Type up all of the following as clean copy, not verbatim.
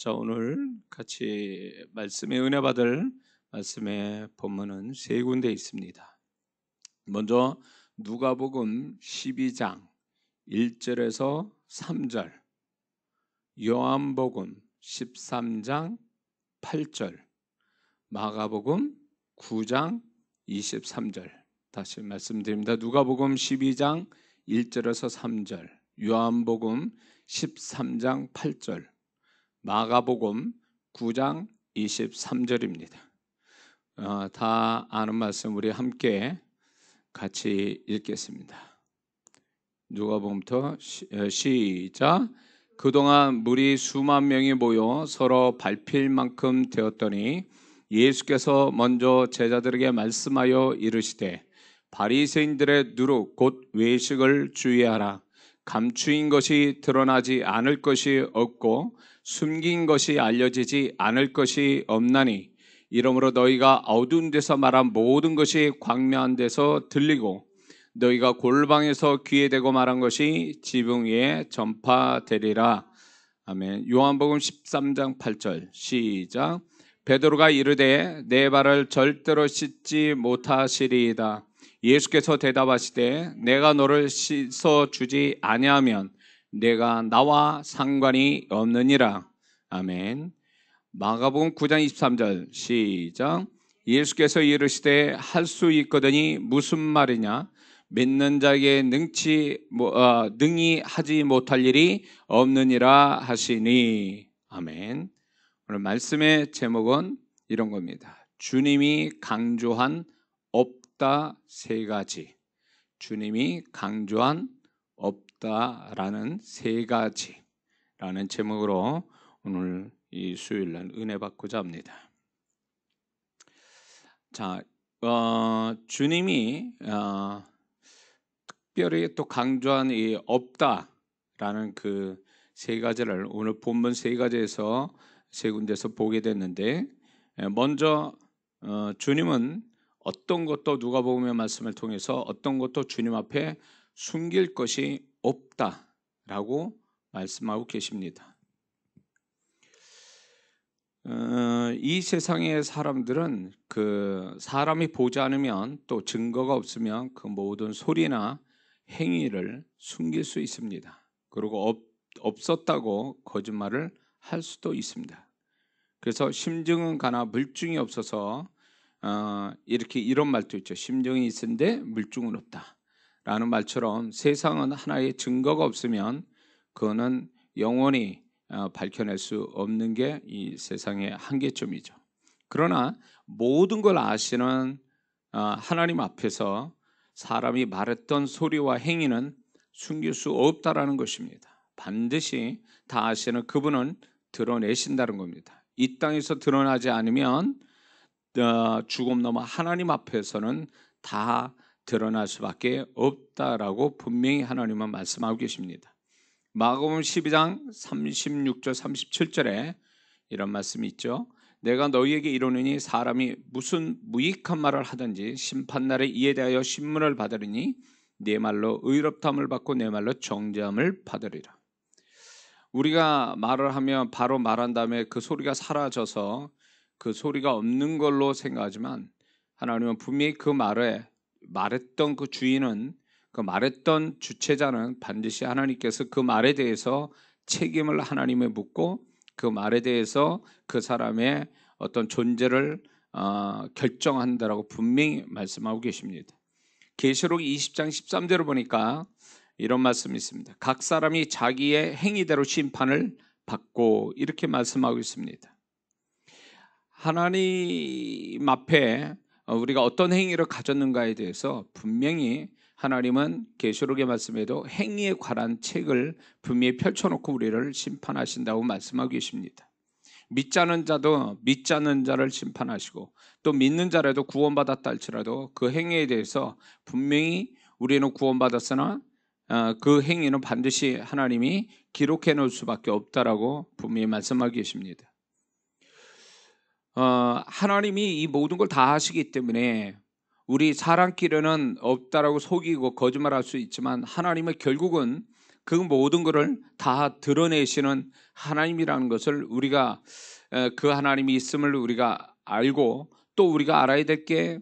자, 오늘 같이 말씀의 은혜 받을 말씀의 본문은 세 군데 있습니다. 먼저 누가복음 12장 1절에서 3절, 요한복음 13장 8절, 마가복음 9장 23절. 다시 말씀드립니다. 누가복음 12장 1절에서 3절, 요한복음 13장 8절, 마가복음 9장 23절입니다. 다 아는 말씀 우리 함께 같이 읽겠습니다. 누가복음부터 시작. 그동안 무리 수만 명이 모여 서로 밟힐 만큼 되었더니 예수께서 먼저 제자들에게 말씀하여 이르시되 바리새인들의 누룩 곧 외식을 주의하라. 감추인 것이 드러나지 않을 것이 없고 숨긴 것이 알려지지 않을 것이 없나니 이러므로 너희가 어두운 데서 말한 모든 것이 광명한 데서 들리고 너희가 골방에서 귀에 대고 말한 것이 지붕 위에 전파되리라. 아멘. 요한복음 13장 8절 시작. 베드로가 이르되 내 발을 절대로 씻지 못하시리이다. 예수께서 대답하시되 내가 너를 씻어주지 아니하면 내가 나와 상관이 없느니라. 아멘. 마가복음 9장 23절 시작. 예수께서 이르시되 할 수 있거든이 무슨 말이냐. 믿는 자에게 능히 하지 못할 일이 없느니라 하시니. 아멘. 오늘 말씀의 제목은 이런 겁니다. 주님이 강조한 없다 세 가지. 주님이 강조한 없다라는 세 가지라는 제목으로 오늘 이 수요일날 은혜 받고자 합니다. 자, 주님이 특별히 또 강조한 이 없다라는 그 세 가지를 오늘 본문 세 가지에서 세 군데서 보게 됐는데, 먼저 주님은 어떤 것도 누가복음의 말씀을 통해서 어떤 것도 주님 앞에 숨길 것이 없다라고 말씀하고 계십니다. 이 세상의 사람들은 그 사람이 보지 않으면 또 증거가 없으면 그 모든 소리나 행위를 숨길 수 있습니다. 그리고 없었다고 거짓말을 할 수도 있습니다. 그래서 심증은 가나 물증이 없어서 이렇게 이런 말도 있죠. 심증이 있은데 물증은 없다 라는 말처럼 세상은 하나의 증거가 없으면 그거는 영원히 밝혀낼 수 없는 게 이 세상의 한계점이죠. 그러나 모든 걸 아시는 하나님 앞에서 사람이 말했던 소리와 행위는 숨길 수 없다라는 것입니다. 반드시 다 아시는 그분은 드러내신다는 겁니다. 이 땅에서 드러나지 않으면 죽음 넘어 하나님 앞에서는 다 드러날 수밖에 없다라고 분명히 하나님은 말씀하고 계십니다. 마가복음 12장 36절 37절에 이런 말씀이 있죠. 내가 너희에게 이르노니 사람이 무슨 무익한 말을 하든지 심판날에 이에 대하여 신문을 받으리니 네 말로 의롭다함을 받고 내 말로 정죄함을 받으리라. 우리가 말을 하면 바로 말한 다음에 그 소리가 사라져서 그 소리가 없는 걸로 생각하지만 하나님은 분명히 그 말에 말했던 그 주인은 그 말했던 주체자는 반드시 하나님께서 그 말에 대해서 책임을 하나님에 묻고 그 말에 대해서 그 사람의 어떤 존재를 결정한다라고 분명히 말씀하고 계십니다. 계시록 20장 13절을 보니까 이런 말씀이 있습니다. 각 사람이 자기의 행위대로 심판을 받고 이렇게 말씀하고 있습니다. 하나님 앞에 우리가 어떤 행위를 가졌는가에 대해서 분명히 하나님은 계시록의 말씀에도 행위에 관한 책을 분명히 펼쳐놓고 우리를 심판하신다고 말씀하고 계십니다. 믿지 않는 자도 믿지 않는 자를 심판하시고 또 믿는 자라도 구원받았다 할지라도 그 행위에 대해서 분명히 우리는 구원받았으나 그 행위는 반드시 하나님이 기록해 놓을 수밖에 없다라고 분명히 말씀하고 계십니다. 하나님이 이 모든 걸 다 하시기 때문에 우리 사람끼리는 없다라고 속이고 거짓말할 수 있지만 하나님은 결국은 그 모든 것을 다 드러내시는 하나님이라는 것을 우리가 그 하나님이 있음을 우리가 알고, 또 우리가 알아야 될 게,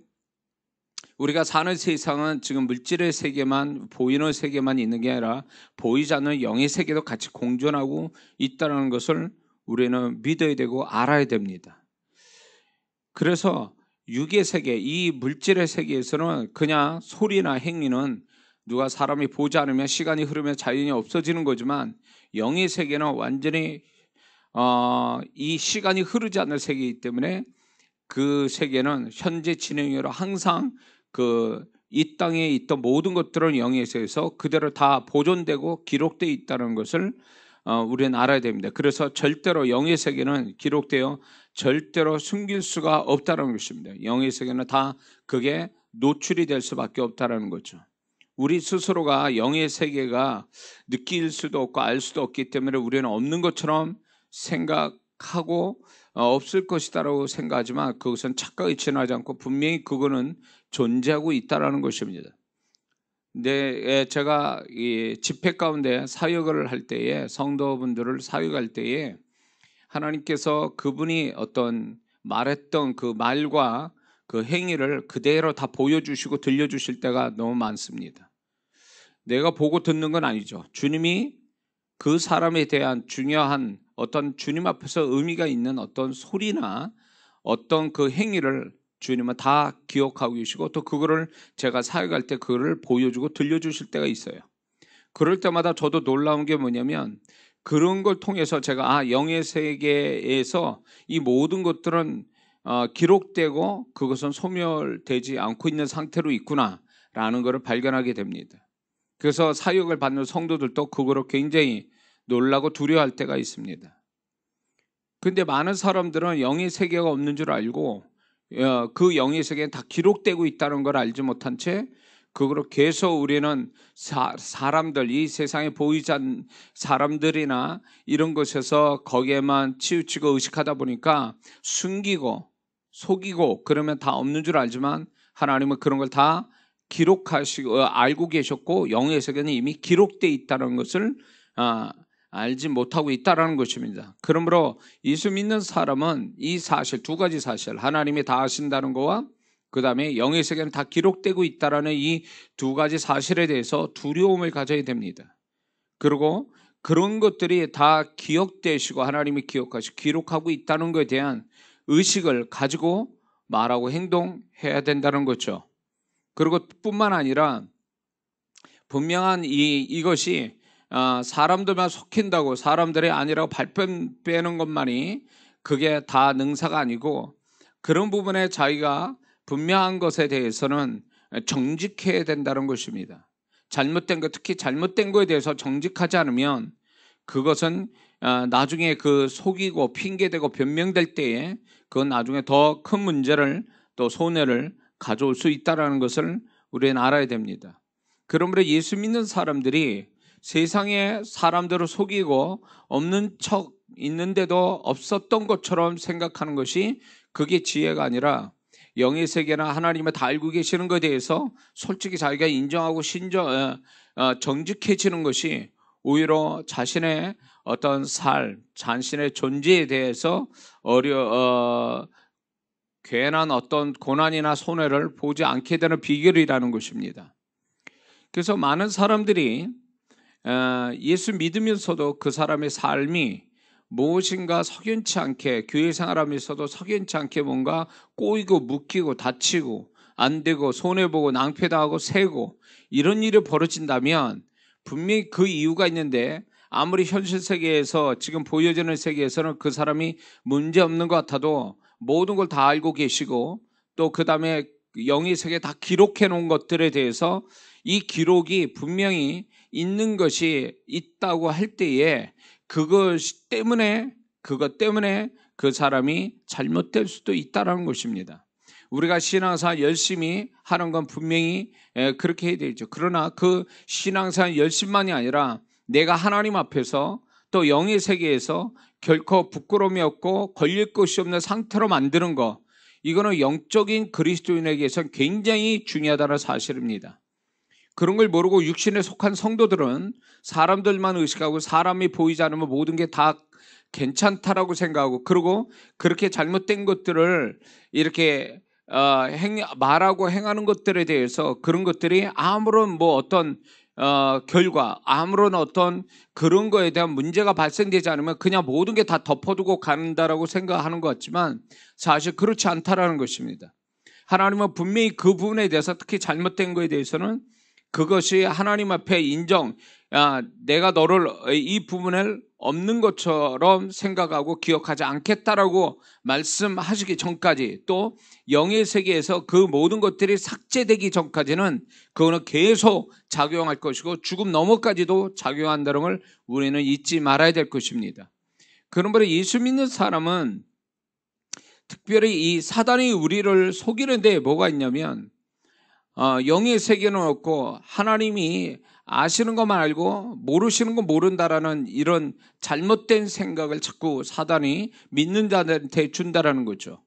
우리가 사는 세상은 지금 물질의 세계만, 보이는 세계만 있는 게 아니라 보이지 않는 영의 세계도 같이 공존하고 있다는 것을 우리는 믿어야 되고 알아야 됩니다. 그래서 육의 세계, 이 물질의 세계에서는 그냥 소리나 행위는 누가 사람이 보지 않으면 시간이 흐르면 자연히 없어지는 거지만, 영의 세계는 완전히 이 시간이 흐르지 않는 세계이기 때문에 그 세계는 현재 진행형으로 항상 이 땅에 있던 모든 것들은 영의 세계에서 그대로 다 보존되고 기록되어 있다는 것을 우리는 알아야 됩니다. 그래서 절대로 영의 세계는 기록되어 절대로 숨길 수가 없다는 것입니다. 영의 세계는 다 그게 노출이 될 수밖에 없다는 거죠. 우리 스스로가 영의 세계가 느낄 수도 없고 알 수도 없기 때문에 우리는 없는 것처럼 생각하고 없을 것이다라고 생각하지만, 그것은 착각에 지나지 않고 분명히 그거는 존재하고 있다라는 것입니다. 근데 제가 이 집회 가운데 사역을 할 때에, 성도분들을 사역할 때에 하나님께서 그분이 어떤 말했던 그 말과 그 행위를 그대로 다 보여주시고 들려주실 때가 너무 많습니다. 내가 보고 듣는 건 아니죠. 주님이 그 사람에 대한 중요한 어떤 주님 앞에서 의미가 있는 어떤 소리나 어떤 그 행위를 주님은 다 기억하고 계시고, 또 그거를 제가 사역할 때 그거를 보여주고 들려주실 때가 있어요. 그럴 때마다 저도 놀라운 게 뭐냐면, 그런 걸 통해서 제가 영의 세계에서 이 모든 것들은 기록되고 그것은 소멸되지 않고 있는 상태로 있구나라는 것을 발견하게 됩니다. 그래서 사역을 받는 성도들도 그거로 굉장히 놀라고 두려워할 때가 있습니다. 근데 많은 사람들은 영의 세계가 없는 줄 알고 그 영의 세계에 다 기록되고 있다는 걸 알지 못한 채 그거로 계속 우리는 사람들, 이 세상에 보이지 않는 사람들이나 이런 것에서 거기에만 치우치고 의식하다 보니까 숨기고 속이고 그러면 다 없는 줄 알지만, 하나님은 그런 걸 다 기록하시고 알고 계셨고 영의 세계는 이미 기록되어 있다는 것을 알지 못하고 있다는 것입니다. 그러므로 예수 믿는 사람은 이 사실, 두 가지 사실, 하나님이 다 아신다는 것과 그 다음에 영의 세계는 다 기록되고 있다는 이 두 가지 사실에 대해서 두려움을 가져야 됩니다. 그리고 그런 것들이 다 기억되시고 하나님이 기억하시고 기록하고 있다는 것에 대한 의식을 가지고 말하고 행동해야 된다는 거죠. 그리고 뿐만 아니라 분명한 이것이 사람들만 속힌다고, 사람들이 아니라고 발끈 빼는 것만이 그게 다 능사가 아니고, 그런 부분에 자기가 분명한 것에 대해서는 정직해야 된다는 것입니다. 잘못된 것, 특히 잘못된 것에 대해서 정직하지 않으면 그것은 나중에 그 속이고 핑계대고 변명될 때에 그건 나중에 더 큰 문제를, 또 손해를 가져올 수 있다는 것을 우리는 알아야 됩니다. 그러므로 예수 믿는 사람들이 세상에 사람들을 속이고 없는 척 있는데도 없었던 것처럼 생각하는 것이 그게 지혜가 아니라, 영의 세계나 하나님을 다 알고 계시는 것에 대해서 솔직히 자기가 인정하고 정직해지는 것이 오히려 자신의 어떤 삶, 자신의 존재에 대해서 괜한 어떤 고난이나 손해를 보지 않게 되는 비결이라는 것입니다. 그래서 많은 사람들이 예수 믿으면서도 그 사람의 삶이 무엇인가 석연치 않게, 교회 생활하면서도 석연치 않게 뭔가 꼬이고 묶이고 다치고 안 되고 손해보고 낭패당하고 세고 이런 일이 벌어진다면 분명히 그 이유가 있는데, 아무리 현실 세계에서 지금 보여지는 세계에서는 그 사람이 문제없는 것 같아도 모든 걸 다 알고 계시고, 또 그 다음에 영의 세계에 다 기록해 놓은 것들에 대해서 이 기록이 분명히 있는 것이 있다고 할 때에 그것 때문에 그 사람이 잘못될 수도 있다는 것입니다. 우리가 신앙생활 열심히 하는 건 분명히 그렇게 해야 되죠. 그러나 그 신앙생활 열심만이 아니라 내가 하나님 앞에서 또 영의 세계에서 결코 부끄러움이 없고 걸릴 것이 없는 상태로 만드는 것, 이거는 영적인 그리스도인에게서 굉장히 중요하다는 사실입니다. 그런 걸 모르고 육신에 속한 성도들은 사람들만 의식하고 사람이 보이지 않으면 모든 게 다 괜찮다라고 생각하고, 그리고 그렇게 잘못된 것들을 이렇게 말하고 행하는 것들에 대해서 그런 것들이 아무런 뭐 어떤 결과, 아무런 어떤 그런 거에 대한 문제가 발생되지 않으면 그냥 모든 게 다 덮어두고 간다라고 생각하는 것 같지만 사실 그렇지 않다라는 것입니다. 하나님은 분명히 그 부분에 대해서, 특히 잘못된 거에 대해서는 그것이 하나님 앞에 인정, 내가 너를 이 부분을 없는 것처럼 생각하고 기억하지 않겠다라고 말씀하시기 전까지, 또 영의 세계에서 그 모든 것들이 삭제되기 전까지는 그거는 계속 작용할 것이고 죽음 너머까지도 작용한다는 걸 우리는 잊지 말아야 될 것입니다. 그러므로 예수 믿는 사람은 특별히 이 사단이 우리를 속이는 데 뭐가 있냐면, 영의 세계는 없고 하나님이 아시는 것만 알고 모르시는 거 모른다라는 이런 잘못된 생각을 자꾸 사단이 믿는 자들한테 준다라는 거죠.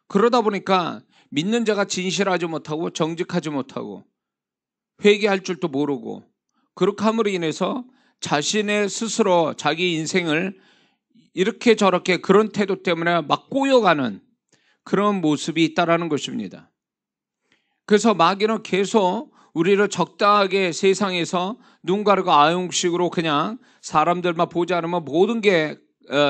그러다 보니까 믿는 자가 진실하지 못하고 정직하지 못하고 회개할 줄도 모르고, 그렇게 함으로 인해서 자신의 스스로 자기 인생을 이렇게 저렇게 그런 태도 때문에 막 꼬여가는 그런 모습이 있다라는 것입니다. 그래서 마귀는 계속 우리를 적당하게 세상에서 눈 가리고 아웅식으로 그냥 사람들만 보지 않으면 모든 게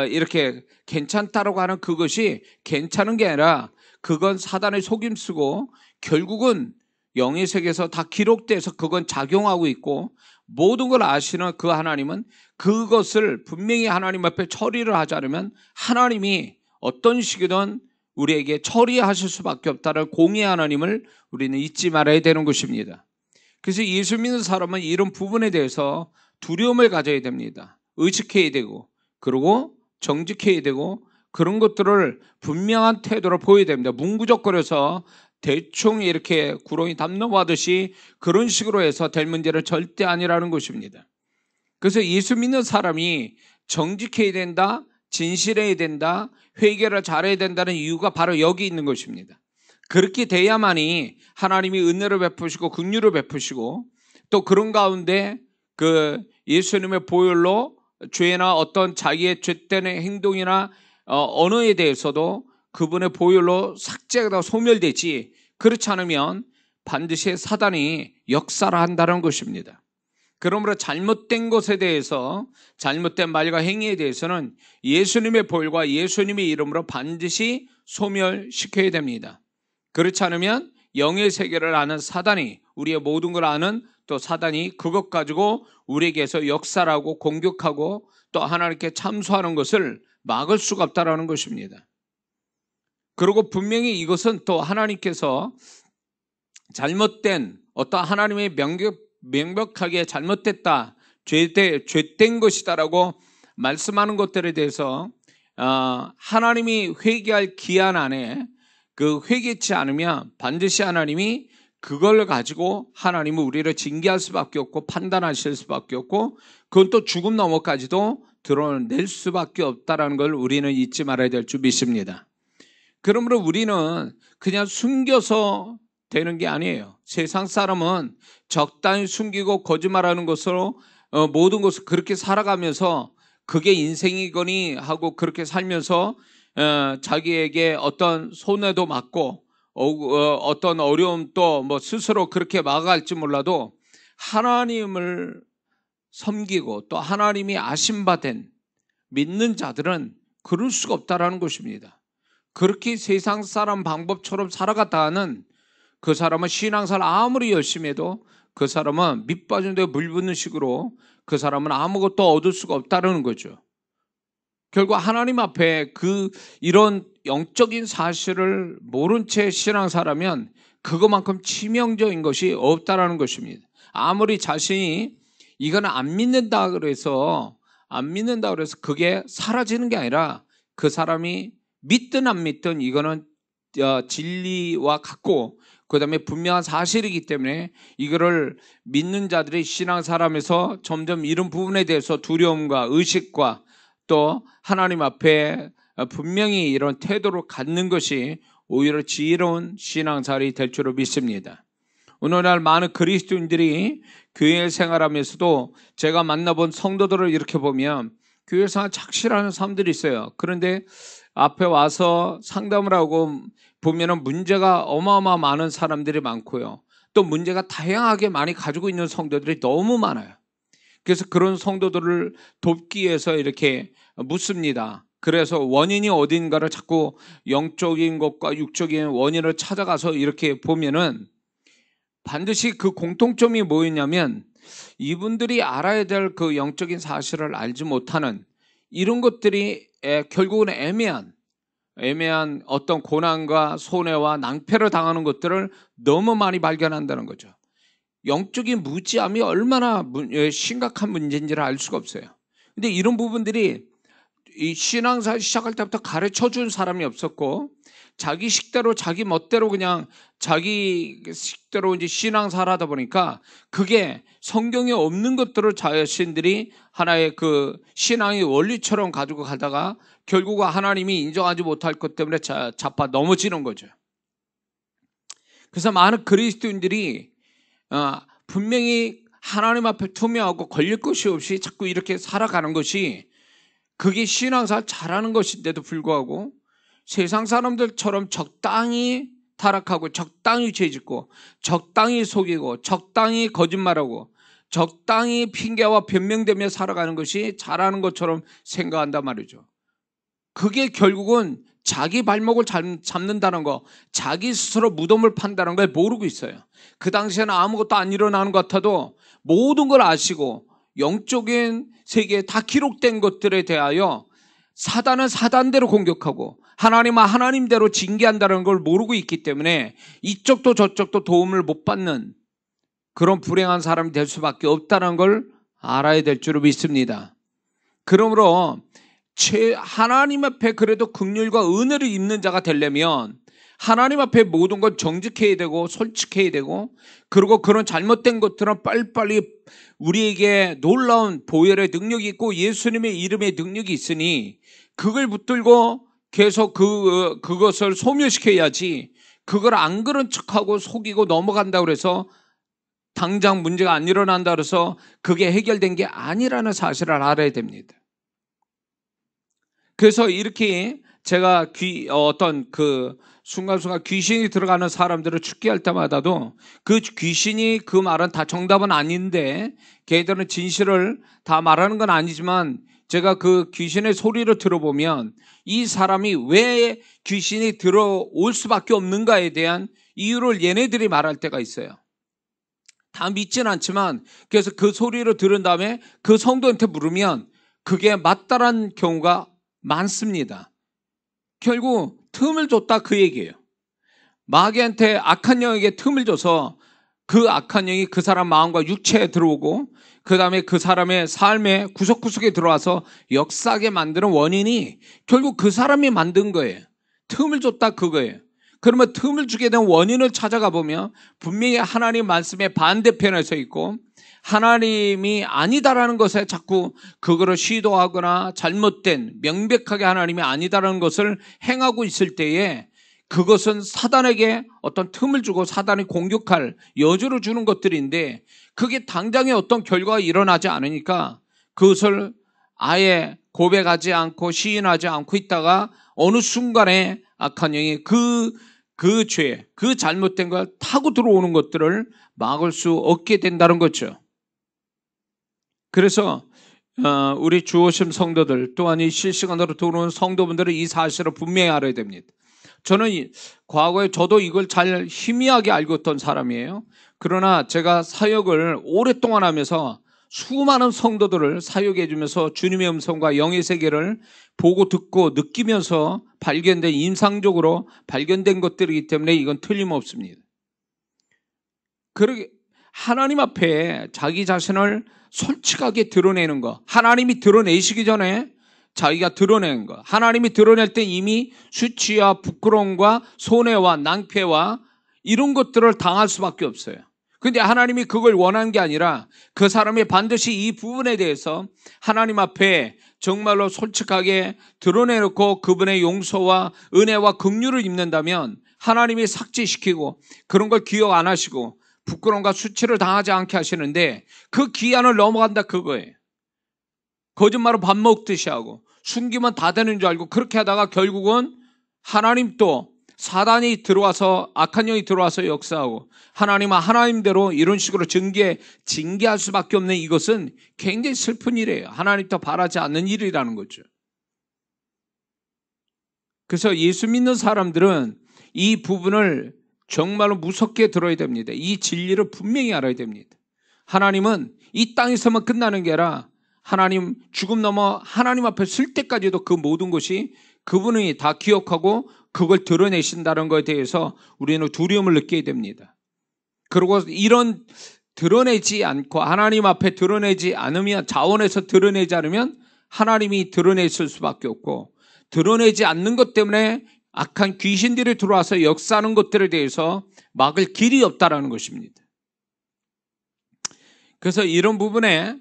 이렇게 괜찮다라고 하는 그것이 괜찮은 게 아니라 그건 사단의 속임수고 결국은 영의 세계에서 다 기록돼서 그건 작용하고 있고, 모든 걸 아시는 그 하나님은 그것을 분명히 하나님 앞에 처리를 하지 않으면 하나님이 어떤 식이든 우리에게 처리하실 수밖에 없다는 공의 하나님을 우리는 잊지 말아야 되는 것입니다. 그래서 예수 믿는 사람은 이런 부분에 대해서 두려움을 가져야 됩니다. 의식해야 되고, 그리고 정직해야 되고, 그런 것들을 분명한 태도로 보여야 됩니다. 문구적거려서 대충 이렇게 구렁이 담 넘어가듯이 그런 식으로 해서 될 문제는 절대 아니라는 것입니다. 그래서 예수 믿는 사람이 정직해야 된다, 진실해야 된다, 회개를 잘해야 된다는 이유가 바로 여기 있는 것입니다. 그렇게 돼야만이 하나님이 은혜를 베푸시고 긍휼을 베푸시고, 또 그런 가운데 그 예수님의 보혈로 죄나 어떤 자기의 죄된 행동이나 언어에 대해서도 그분의 보혈로 삭제가 소멸되지, 그렇지 않으면 반드시 사단이 역사를 한다는 것입니다. 그러므로 잘못된 것에 대해서, 잘못된 말과 행위에 대해서는 예수님의 보혈과 예수님의 이름으로 반드시 소멸시켜야 됩니다. 그렇지 않으면 영의 세계를 아는 사단이, 우리의 모든 걸 아는 또 사단이 그것 가지고 우리에게서 역사하고 공격하고 또 하나님께 참소하는 것을 막을 수가 없다는 것입니다. 그리고 분명히 이것은 또 하나님께서 잘못된 어떤 하나님의 명백하게 잘못됐다, 죄된 것이다라고 말씀하는 것들에 대해서 하나님이 회개할 기한 안에 그 회개치 않으면 반드시 하나님이 그걸 가지고 하나님은 우리를 징계할 수밖에 없고 판단하실 수밖에 없고, 그건 또 죽음 너머까지도 드러낼 수밖에 없다는 걸 우리는 잊지 말아야 될 줄 믿습니다. 그러므로 우리는 그냥 숨겨서 되는 게 아니에요. 세상 사람은 적당히 숨기고 거짓말하는 것으로 모든 것을 그렇게 살아가면서 그게 인생이거니 하고 그렇게 살면서 자기에게 어떤 손해도 맞고 어떤 어려움도 뭐 스스로 그렇게 막아갈지 몰라도 하나님을 섬기고 또 하나님이 아심받은 믿는 자들은 그럴 수가 없다라는 것입니다. 그렇게 세상 사람 방법처럼 살아갔다가는 그 사람은 신앙생활 아무리 열심히 해도 그 사람은 밑 빠진 데에 물 붓는 식으로 그 사람은 아무것도 얻을 수가 없다는 거죠. 결국 하나님 앞에 이런 영적인 사실을 모른 채 신앙생활하면 그것만큼 치명적인 것이 없다라는 것입니다. 아무리 자신이 이거는 안 믿는다 그래서 그게 사라지는 게 아니라 그 사람이 믿든 안 믿든 이거는 진리와 같고 그다음에 분명한 사실이기 때문에 이거를 믿는 자들이 신앙생활하면서 점점 이런 부분에 대해서 두려움과 의식과 또 하나님 앞에 분명히 이런 태도를 갖는 것이 오히려 지혜로운 신앙생활이 될 줄로 믿습니다. 오늘날 많은 그리스도인들이 교회 생활하면서도 제가 만나본 성도들을 이렇게 보면 교회 생활 착실하는 사람들이 있어요. 그런데 앞에 와서 상담을 하고 보면은 문제가 어마어마 많은 사람들이 많고요. 또 문제가 다양하게 많이 가지고 있는 성도들이 너무 많아요. 그래서 그런 성도들을 돕기 위해서 이렇게 묻습니다. 그래서 원인이 어딘가를 자꾸 영적인 것과 육적인 원인을 찾아가서 이렇게 보면은 반드시 그 공통점이 뭐였냐면 이분들이 알아야 될 그 영적인 사실을 알지 못하는 이런 것들이 결국은 애매한 어떤 고난과 손해와 낭패를 당하는 것들을 너무 많이 발견한다는 거죠. 영적인 무지함이 얼마나 심각한 문제인지를 알 수가 없어요. 근데 이런 부분들이 이 신앙사 시작할 때부터 가르쳐 준 사람이 없었고 자기 식대로 자기 멋대로 그냥 자기 식대로 이제 신앙사를 하다 보니까 그게 성경에 없는 것들을 자신들이 하나의 그 신앙의 원리처럼 가지고 가다가 결국은 하나님이 인정하지 못할 것 때문에 자빠 넘어지는 거죠. 그래서 많은 그리스도인들이 분명히 하나님 앞에 투명하고 걸릴 것이 없이 자꾸 이렇게 살아가는 것이 그게 신앙생활 잘하는 것인데도 불구하고 세상 사람들처럼 적당히 타락하고 적당히 죄짓고 적당히 속이고 적당히 거짓말하고 적당히 핑계와 변명되며 살아가는 것이 잘하는 것처럼 생각한단 말이죠. 그게 결국은 자기 발목을 잡는다는 거, 자기 스스로 무덤을 판다는 걸 모르고 있어요. 그 당시에는 아무것도 안 일어나는 것 같아도 모든 걸 아시고 영적인 세계에 다 기록된 것들에 대하여 사단은 사단대로 공격하고 하나님은 하나님대로 징계한다는 걸 모르고 있기 때문에 이쪽도 저쪽도 도움을 못 받는 그런 불행한 사람이 될 수밖에 없다는 걸 알아야 될 줄 믿습니다. 그러므로 하나님 앞에 그래도 긍휼과 은혜를 입는 자가 되려면 하나님 앞에 모든 건 정직해야 되고 솔직해야 되고 그리고 그런 잘못된 것들은 빨리빨리 우리에게 놀라운 보혈의 능력이 있고 예수님의 이름의 능력이 있으니 그걸 붙들고 계속 그것을 소멸시켜야지 그걸 안 그런 척하고 속이고 넘어간다고 해서 당장 문제가 안 일어난다 그래서 그게 해결된 게 아니라는 사실을 알아야 됩니다. 그래서 이렇게 제가 어떤 그 순간순간 귀신이 들어가는 사람들을 축기할 때마다도 그 귀신이 그 말은 다 정답은 아닌데 걔들은 진실을 다 말하는 건 아니지만 제가 그 귀신의 소리를 들어보면 이 사람이 왜 귀신이 들어올 수밖에 없는가에 대한 이유를 얘네들이 말할 때가 있어요. 다 믿진 않지만 그래서 그 소리를 들은 다음에 그 성도한테 물으면 그게 맞다라는 경우가 많습니다. 결국 틈을 줬다 그 얘기예요. 마귀한테 악한 영에게 틈을 줘서 그 악한 영이 그 사람 마음과 육체에 들어오고 그 다음에 그 사람의 삶의 구석구석에 들어와서 역사하게 만드는 원인이 결국 그 사람이 만든 거예요. 틈을 줬다 그거예요. 그러면 틈을 주게 된 원인을 찾아가 보면 분명히 하나님 말씀의 반대편에 서 있고 하나님이 아니다라는 것에 자꾸 그거를 시도하거나 잘못된 명백하게 하나님이 아니다라는 것을 행하고 있을 때에 그것은 사단에게 어떤 틈을 주고 사단이 공격할 여지를 주는 것들인데 그게 당장에 어떤 결과가 일어나지 않으니까 그것을 아예 고백하지 않고 시인하지 않고 있다가 어느 순간에 악한 영이 그 죄, 그 잘못된 걸 타고 들어오는 것들을 막을 수 없게 된다는 거죠. 그래서 우리 주오심 성도들 또한 이 실시간으로 들어오는 성도분들은 이 사실을 분명히 알아야 됩니다. 저는 과거에 저도 이걸 잘 희미하게 알고 있던 사람이에요. 그러나 제가 사역을 오랫동안 하면서 수많은 성도들을 사역해 주면서 주님의 음성과 영의 세계를 보고 듣고 느끼면서 발견된 인상적으로 발견된 것들이기 때문에 이건 틀림없습니다. 그러게 하나님 앞에 자기 자신을 솔직하게 드러내는 거, 하나님이 드러내시기 전에 자기가 드러내는 거, 하나님이 드러낼 때 이미 수치와 부끄러움과 손해와 낭패와 이런 것들을 당할 수밖에 없어요. 근데 하나님이 그걸 원하는 게 아니라 그 사람이 반드시 이 부분에 대해서 하나님 앞에 정말로 솔직하게 드러내놓고 그분의 용서와 은혜와 긍휼을 입는다면 하나님이 삭제시키고 그런 걸 기억 안 하시고 부끄러움과 수치를 당하지 않게 하시는데 그 기한을 넘어간다 그거예요. 거짓말로 밥 먹듯이 하고 숨기면 다 되는 줄 알고 그렇게 하다가 결국은 하나님 또 사단이 들어와서 악한 영이 들어와서 역사하고 하나님은 하나님대로 이런 식으로 징계할 수밖에 없는 이것은 굉장히 슬픈 일이에요. 하나님도 바라지 않는 일이라는 거죠. 그래서 예수 믿는 사람들은 이 부분을 정말로 무섭게 들어야 됩니다. 이 진리를 분명히 알아야 됩니다. 하나님은 이 땅에서만 끝나는 게 아니라 하나님 죽음 넘어 하나님 앞에 설 때까지도 그 모든 것이 그분이 다 기억하고 그걸 드러내신다는 것에 대해서 우리는 두려움을 느끼게 됩니다. 그리고 이런 드러내지 않고 하나님 앞에 드러내지 않으면 자원에서 드러내지 않으면 하나님이 드러냈을 수밖에 없고 드러내지 않는 것 때문에 악한 귀신들이 들어와서 역사하는 것들에 대해서 막을 길이 없다라는 것입니다. 그래서 이런 부분에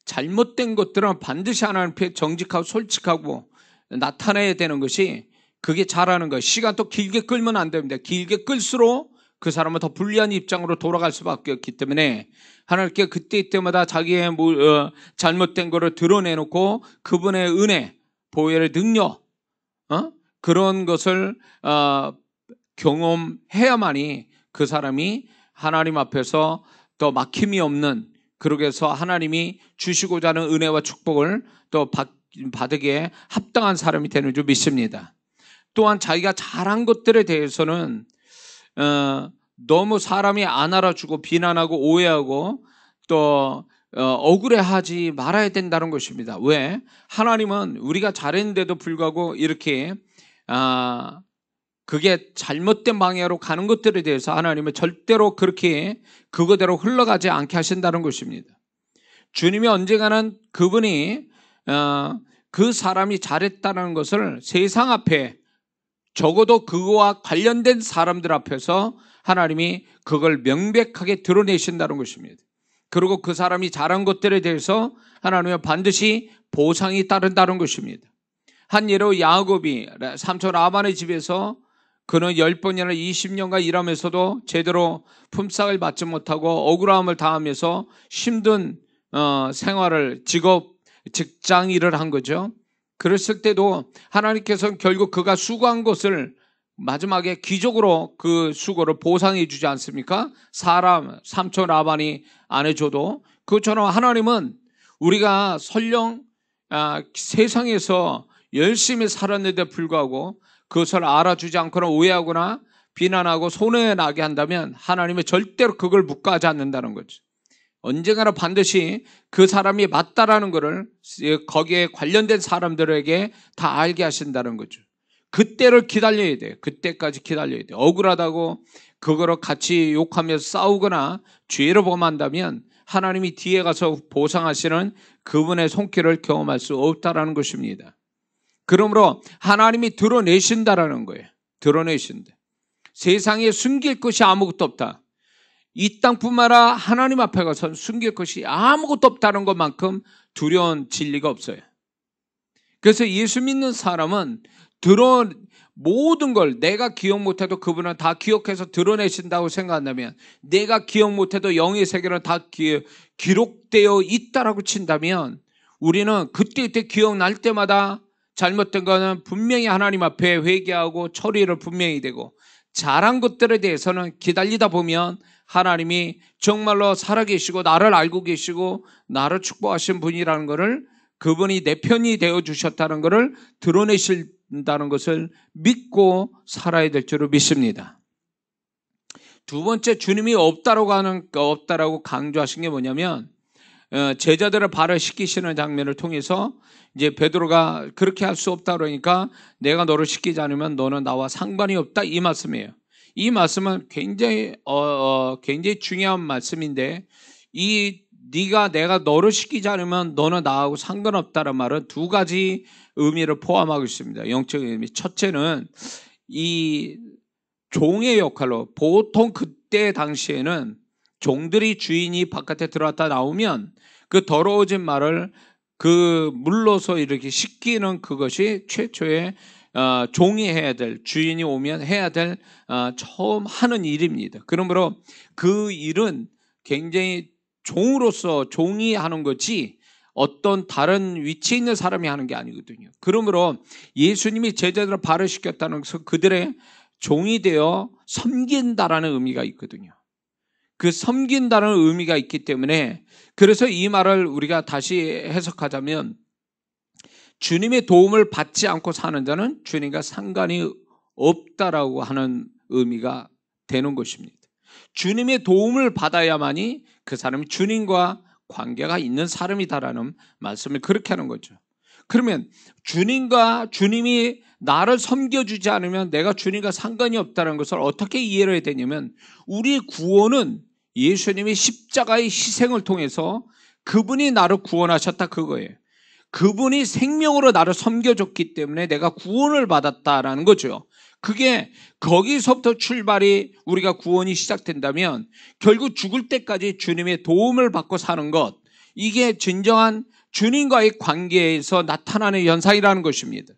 잘못된 것들은 반드시 하나님 앞에 정직하고 솔직하고 나타내야 되는 것이 그게 잘하는 거예요. 시간 또 길게 끌면 안 됩니다. 길게 끌수록 그 사람은 더 불리한 입장으로 돌아갈 수밖에 없기 때문에 하나님께 그때마다 자기의 잘못된 거를 드러내놓고 그분의 은혜, 보혈의 능력 그런 것을 경험해야만이 그 사람이 하나님 앞에서 더 막힘이 없는 그러게 해서 하나님이 주시고자 하는 은혜와 축복을 또 받으기에 합당한 사람이 되는 줄 믿습니다. 또한 자기가 잘한 것들에 대해서는 너무 사람이 안 알아주고 비난하고 오해하고 또 억울해하지 말아야 된다는 것입니다. 왜? 하나님은 우리가 잘했는데도 불구하고 이렇게 그게 잘못된 방향으로 가는 것들에 대해서 하나님은 절대로 그렇게 그거대로 흘러가지 않게 하신다는 것입니다. 주님이 언젠가는 그분이 그 사람이 잘했다는 것을 세상 앞에 적어도 그거와 관련된 사람들 앞에서 하나님이 그걸 명백하게 드러내신다는 것입니다. 그리고 그 사람이 잘한 것들에 대해서 하나님은 반드시 보상이 따른다는 것입니다. 한 예로 야곱이 삼촌 라반의 집에서 그는 10번이나 20년간 일하면서도 제대로 품삯을 받지 못하고 억울함을 당하면서 힘든 생활을 직장 일을 한 거죠. 그랬을 때도 하나님께서는 결국 그가 수고한 것을 마지막에 기적으로 그 수고를 보상해 주지 않습니까? 삼촌 라반이 안 해줘도. 그것처럼 하나님은 우리가 설령 세상에서 열심히 살았는데 불구하고 그것을 알아주지 않거나 오해하거나 비난하고 손해나게 한다면 하나님은 절대로 그걸 묵과하지 않는다는 거죠. 언젠가는 반드시 그 사람이 맞다라는 것을 거기에 관련된 사람들에게 다 알게 하신다는 거죠. 그때를 기다려야 돼요. 그때까지 기다려야 돼요. 억울하다고 그거를 같이 욕하면서 싸우거나 죄를 범한다면 하나님이 뒤에 가서 보상하시는 그분의 손길을 경험할 수 없다라는 것입니다. 그러므로 하나님이 드러내신다라는 거예요. 드러내신다. 세상에 숨길 것이 아무것도 없다. 이 땅뿐만 아니라 하나님 앞에 가서 숨길 것이 아무것도 없다는 것만큼 두려운 진리가 없어요. 그래서 예수 믿는 사람은 모든 걸 내가 기억 못해도 그분은 다 기억해서 드러내신다고 생각한다면, 내가 기억 못해도 영의 세계는 다 기록되어 있다라고 친다면, 우리는 그때 기억날 때마다 잘못된 거는 분명히 하나님 앞에 회개하고 처리를 분명히 되고, 잘한 것들에 대해서는 기다리다 보면 하나님이 정말로 살아계시고 나를 알고 계시고 나를 축복하신 분이라는 것을, 그분이 내 편이 되어 주셨다는 것을 드러내신다는 것을 믿고 살아야 될 줄을 믿습니다. 두 번째, 주님이 없다라고 강조하신 게 뭐냐면, 제자들을 발을 씻기시는 장면을 통해서 이제 베드로가 그렇게 할 수 없다 그러니까 내가 너를 씻기지 않으면 너는 나와 상관이 없다, 이 말씀이에요. 이 말씀은 굉장히 중요한 말씀인데, 내가 너를 씻기지 않으면 너는 나하고 상관없다는 말은 두 가지 의미를 포함하고 있습니다. 영적인 의미. 첫째는 이 종의 역할로, 보통 그때 당시에는 종들이 주인이 바깥에 들어왔다 나오면 그 더러워진 말을 그 물로서 이렇게 씻기는 그것이 최초의 종이 해야 될, 주인이 오면 해야 될 처음 하는 일입니다. 그러므로 그 일은 굉장히 종으로서 종이 하는 거지 어떤 다른 위치에 있는 사람이 하는 게 아니거든요. 그러므로 예수님이 제자들을 발을 시켰다는 것은 그들의 종이 되어 섬긴다라는 의미가 있거든요. 그 섬긴다는 의미가 있기 때문에, 그래서 이 말을 우리가 다시 해석하자면 주님의 도움을 받지 않고 사는 자는 주님과 상관이 없다라고 하는 의미가 되는 것입니다. 주님의 도움을 받아야만이 그 사람이 주님과 관계가 있는 사람이다라는 말씀을 그렇게 하는 거죠. 그러면 주님이 나를 섬겨주지 않으면 내가 주님과 상관이 없다는 것을 어떻게 이해를 해야 되냐면, 우리 구원은 예수님이 십자가의 희생을 통해서 그분이 나를 구원하셨다, 그거예요. 그분이 생명으로 나를 섬겨줬기 때문에 내가 구원을 받았다라는 거죠. 그게 거기서부터 출발이 우리가 구원이 시작된다면 결국 죽을 때까지 주님의 도움을 받고 사는 것, 이게 진정한 주님과의 관계에서 나타나는 현상이라는 것입니다.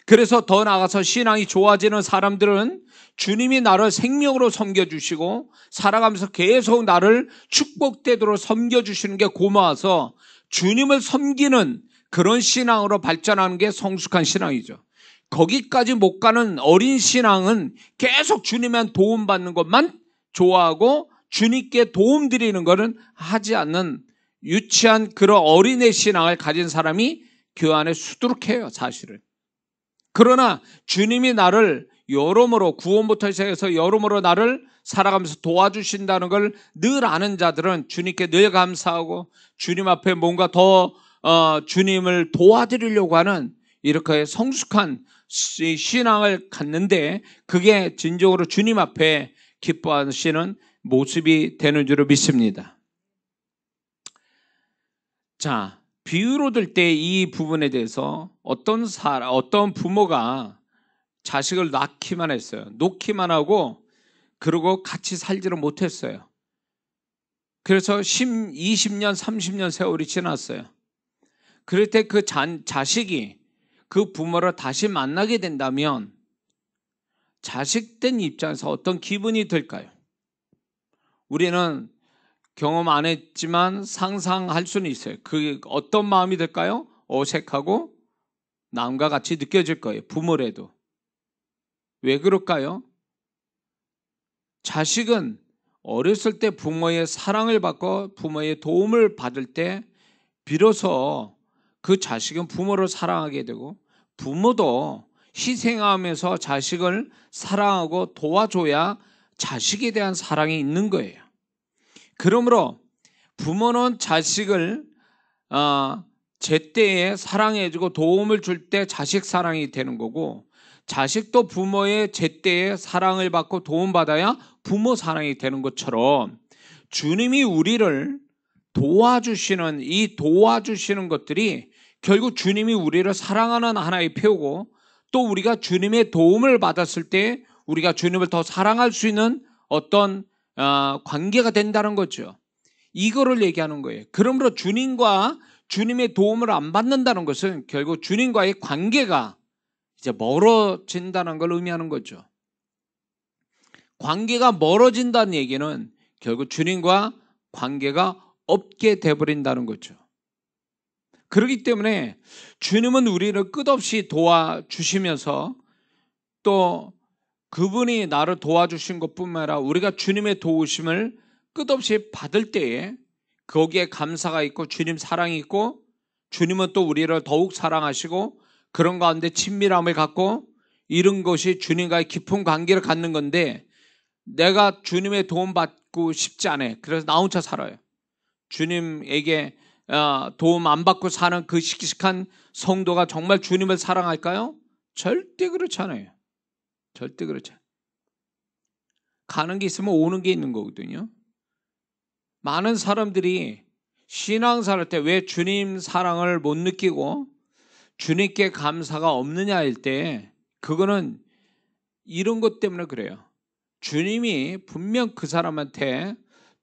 그래서 더 나아가서 신앙이 좋아지는 사람들은 주님이 나를 생명으로 섬겨주시고 살아가면서 계속 나를 축복되도록 섬겨주시는 게 고마워서 주님을 섬기는 그런 신앙으로 발전하는 게 성숙한 신앙이죠. 거기까지 못 가는 어린 신앙은 계속 주님의 도움받는 것만 좋아하고 주님께 도움 드리는 것은 하지 않는 유치한 그런 어린애 신앙을 가진 사람이 교회 안에 수두룩해요, 사실은. 그러나 주님이 나를 여러모로, 구원부터 시작해서 여러모로 나를 살아가면서 도와주신다는 걸 늘 아는 자들은 주님께 늘 감사하고 주님 앞에 뭔가 더 주님을 도와드리려고 하는 이렇게 성숙한 신앙을 갖는데, 그게 진정으로 주님 앞에 기뻐하시는 모습이 되는 줄을 믿습니다. 자, 비유로 들 때 이 부분에 대해서 어떤 부모가 자식을 낳기만 했어요. 놓기만 하고 그러고 같이 살지를 못했어요. 그래서 20년, 30년 세월이 지났어요. 그럴 때 그 자식이 그 부모를 다시 만나게 된다면 자식된 입장에서 어떤 기분이 들까요? 우리는 경험 안 했지만 상상할 수는 있어요. 그게 어떤 마음이 들까요? 어색하고 남과 같이 느껴질 거예요. 부모라도. 왜 그럴까요? 자식은 어렸을 때 부모의 사랑을 받고 부모의 도움을 받을 때 비로소 그 자식은 부모를 사랑하게 되고, 부모도 희생하면서 자식을 사랑하고 도와줘야 자식에 대한 사랑이 있는 거예요. 그러므로 부모는 자식을 제때에 사랑해주고 도움을 줄 때 자식 사랑이 되는 거고, 자식도 부모의 제때에 사랑을 받고 도움받아야 부모 사랑이 되는 것처럼 주님이 우리를 도와주시는 이 도와주시는 것들이 결국 주님이 우리를 사랑하는 하나의 표고, 또 우리가 주님의 도움을 받았을 때 우리가 주님을 더 사랑할 수 있는 어떤 관계가 된다는 거죠. 이거를 얘기하는 거예요. 그러므로 주님과 주님의 도움을 안 받는다는 것은 결국 주님과의 관계가 이제 멀어진다는 걸 의미하는 거죠. 관계가 멀어진다는 얘기는 결국 주님과 관계가 없게 돼버린다는 거죠. 그렇기 때문에 주님은 우리를 끝없이 도와주시면서 또 그분이 나를 도와주신 것뿐만 아니라 우리가 주님의 도우심을 끝없이 받을 때에 거기에 감사가 있고 주님 사랑이 있고, 주님은 또 우리를 더욱 사랑하시고 그런 가운데 친밀함을 갖고, 이런 것이 주님과의 깊은 관계를 갖는 건데, 내가 주님의 도움 받고 싶지 않아요. 그래서 나 혼자 살아요. 주님에게 도움 안 받고 사는 그 씩씩한 성도가 정말 주님을 사랑할까요? 절대 그렇지 않아요. 절대 그렇지 않아요. 가는 게 있으면 오는 게 있는 거거든요. 많은 사람들이 신앙생활 할 때 왜 주님 사랑을 못 느끼고 주님께 감사가 없느냐 할 때, 그거는 이런 것 때문에 그래요. 주님이 분명 그 사람한테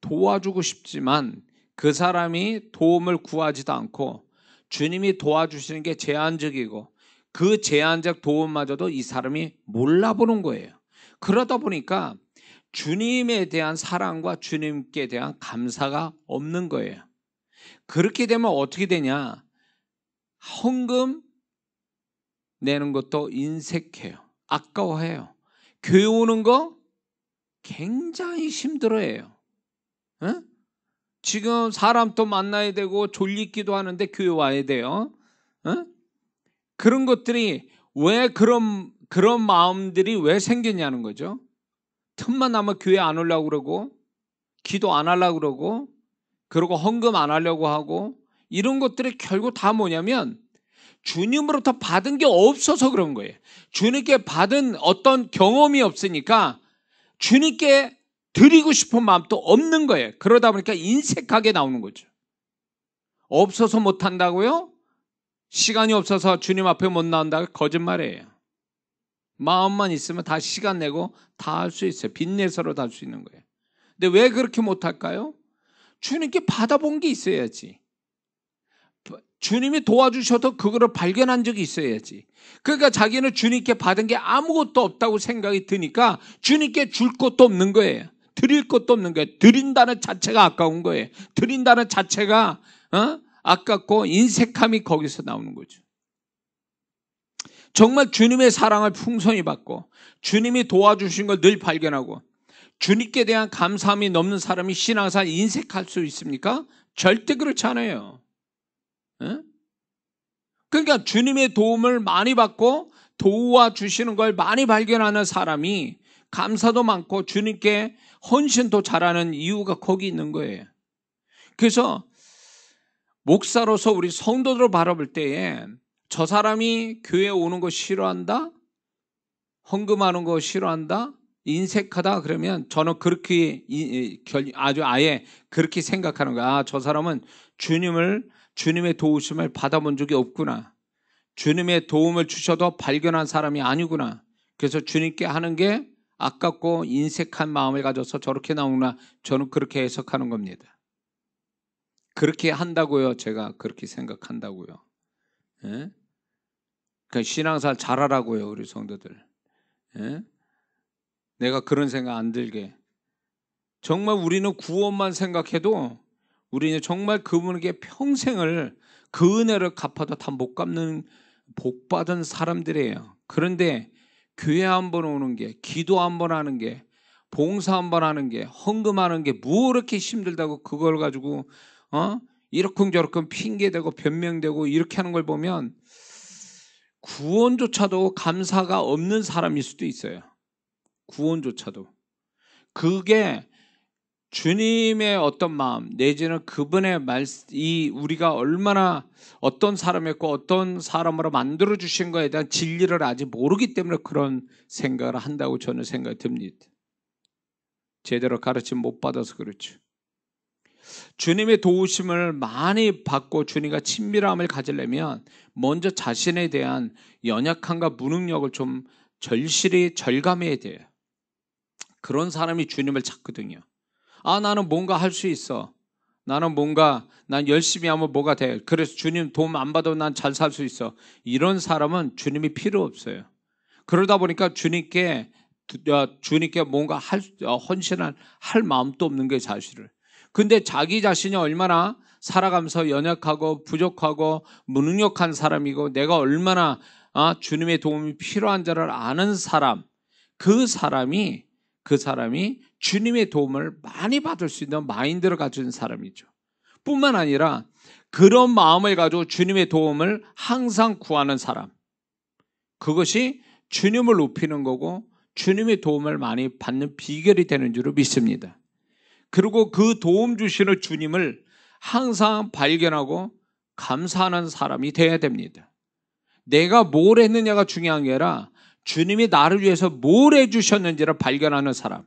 도와주고 싶지만 그 사람이 도움을 구하지도 않고 주님이 도와주시는 게 제한적이고 그 제한적 도움마저도 이 사람이 몰라보는 거예요. 그러다 보니까 주님에 대한 사랑과 주님께 대한 감사가 없는 거예요. 그렇게 되면 어떻게 되냐? 헌금 내는 것도 인색해요. 아까워해요. 교회 오는 거 굉장히 힘들어해요. 응? 지금 사람 또 만나야 되고 졸리기도 하는데 교회 와야 돼요. 응? 그런 것들이 왜 그런 마음들이 왜 생겼냐는 거죠. 틈만 나면 교회 안 오려고 그러고 기도 안 하려고 그러고 그리고 헌금 안 하려고 하고 이런 것들이 결국 다 뭐냐면 주님으로부터 받은 게 없어서 그런 거예요. 주님께 받은 어떤 경험이 없으니까 주님께 드리고 싶은 마음도 없는 거예요. 그러다 보니까 인색하게 나오는 거죠. 없어서 못 한다고요? 시간이 없어서 주님 앞에 못 나온다고? 거짓말이에요. 마음만 있으면 다 시간 내고 다 할 수 있어요. 빚내서라도 할 수 있는 거예요. 근데 왜 그렇게 못할까요? 주님께 받아본 게 있어야지. 주님이 도와주셔도 그거를 발견한 적이 있어야지. 그러니까 자기는 주님께 받은 게 아무것도 없다고 생각이 드니까 주님께 줄 것도 없는 거예요. 드릴 것도 없는 거예요. 드린다는 자체가 아까운 거예요. 드린다는 자체가 아깝고 인색함이 거기서 나오는 거죠. 정말 주님의 사랑을 풍성히 받고 주님이 도와주신 걸 늘 발견하고 주님께 대한 감사함이 넘는 사람이 신앙생활 인색할 수 있습니까? 절대 그렇지 않아요. 그러니까 주님의 도움을 많이 받고 도와주시는 걸 많이 발견하는 사람이 감사도 많고 주님께 헌신도 잘하는 이유가 거기 있는 거예요. 그래서 목사로서 우리 성도들을 바라볼 때에 저 사람이 교회에 오는 거 싫어한다? 헌금하는 거 싫어한다? 인색하다? 그러면 저는 그렇게 아주 아예 그렇게 생각하는 거야. 저 사람은 주님의 도우심을 받아본 적이 없구나. 주님의 도움을 주셔도 발견한 사람이 아니구나. 그래서 주님께 하는 게 아깝고 인색한 마음을 가져서 저렇게 나오구나. 저는 그렇게 해석하는 겁니다. 그렇게 한다고요. 제가 그렇게 생각한다고요. 예? 그러니까 신앙생활 잘하라고요. 우리 성도들. 예? 내가 그런 생각 안 들게. 정말 우리는 구원만 생각해도 우리는 정말 그분에게 평생을 그 은혜를 갚아도 다 못 갚는 복받은 사람들이에요. 그런데 교회 한번 오는 게, 기도 한번 하는 게, 봉사 한번 하는 게, 헌금하는 게 뭐 이렇게 힘들다고 그걸 가지고 이러쿵저러쿵 핑계대고 변명되고 이렇게 하는 걸 보면 구원조차도 감사가 없는 사람일 수도 있어요. 구원조차도. 그게 주님의 어떤 마음 내지는 그분의 우리가 얼마나 어떤 사람이었고 어떤 사람으로 만들어 주신 거에 대한 진리를 아직 모르기 때문에 그런 생각을 한다고 저는 생각이 듭니다. 제대로 가르침 못 받아서 그렇죠. 주님의 도우심을 많이 받고 주님과 친밀함을 가지려면 먼저 자신에 대한 연약함과 무능력을 좀 절실히 절감해야 돼요. 그런 사람이 주님을 찾거든요. 나는 뭔가 할 수 있어. 난 열심히 하면 뭐가 돼. 그래서 주님 도움 안 받아도 난 잘 살 수 있어. 이런 사람은 주님이 필요 없어요. 그러다 보니까 주님께 뭔가 헌신할 마음도 없는 게 사실을. 근데 자기 자신이 얼마나 살아가면서 연약하고 부족하고 무능력한 사람이고 내가 얼마나 주님의 도움이 필요한 자를 아는 사람, 그 사람이 주님의 도움을 많이 받을 수 있는 마인드를 가진 사람이죠. 뿐만 아니라 그런 마음을 가지고 주님의 도움을 항상 구하는 사람. 그것이 주님을 높이는 거고 주님의 도움을 많이 받는 비결이 되는 줄로 믿습니다. 그리고 그 도움 주시는 주님을 항상 발견하고 감사하는 사람이 되어야 됩니다. 내가 뭘 했느냐가 중요한 게 아니라 주님이 나를 위해서 뭘 해주셨는지를 발견하는 사람.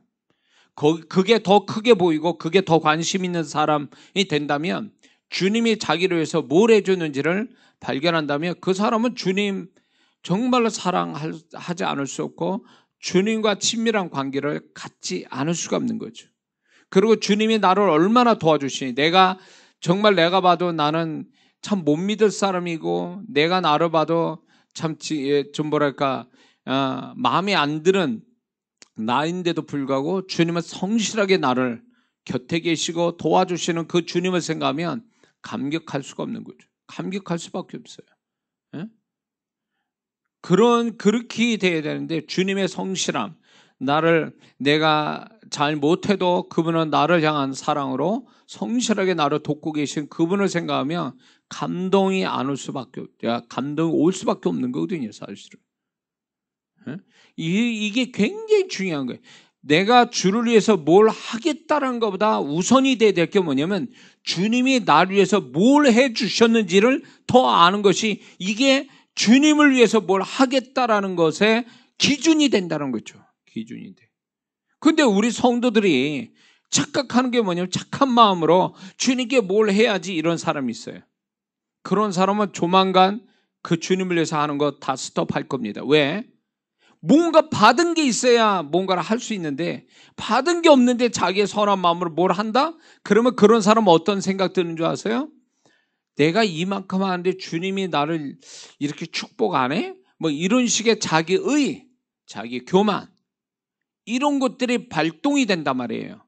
그게 더 크게 보이고 그게 더 관심 있는 사람이 된다면 주님이 자기를 위해서 뭘 해주는지를 발견한다면 그 사람은 주님 정말로 사랑하지 않을 수 없고 주님과 친밀한 관계를 갖지 않을 수가 없는 거죠. 그리고 주님이 나를 얼마나 도와주시니 내가 봐도 나는 참 못 믿을 사람이고 내가 나를 봐도 참 좀 뭐랄까 마음에 안 드는 나인데도 불구하고 주님은 성실하게 나를 곁에 계시고 도와주시는 그 주님을 생각하면 감격할 수가 없는 거죠. 감격할 수밖에 없어요. 예? 그렇게 돼야 되는데 주님의 성실함, 내가 잘 못해도 그분은 나를 향한 사랑으로 성실하게 나를 돕고 계신 그분을 생각하면 감동이 안 올 수밖에 없대요. 감동이 올 수밖에 없는 거거든요, 사실은. 이게 굉장히 중요한 거예요. 내가 주를 위해서 뭘 하겠다는 것보다 우선이 돼야 될 게 뭐냐면 주님이 나를 위해서 뭘 해주셨는지를 더 아는 것이 이게 주님을 위해서 뭘 하겠다라는 것의 기준이 된다는 거죠. 기준이 돼. 근데 우리 성도들이 착각하는 게 뭐냐면 착한 마음으로 주님께 뭘 해야지 이런 사람이 있어요. 그런 사람은 조만간 그 주님을 위해서 하는 거 다 스톱할 겁니다. 왜? 뭔가 받은 게 있어야 뭔가를 할 수 있는데 받은 게 없는데 자기의 선한 마음으로 뭘 한다? 그러면 그런 사람은 어떤 생각 드는 줄 아세요? 내가 이만큼 하는데 주님이 나를 이렇게 축복 안 해? 뭐 이런 식의 자기 교만 이런 것들이 발동이 된단 말이에요.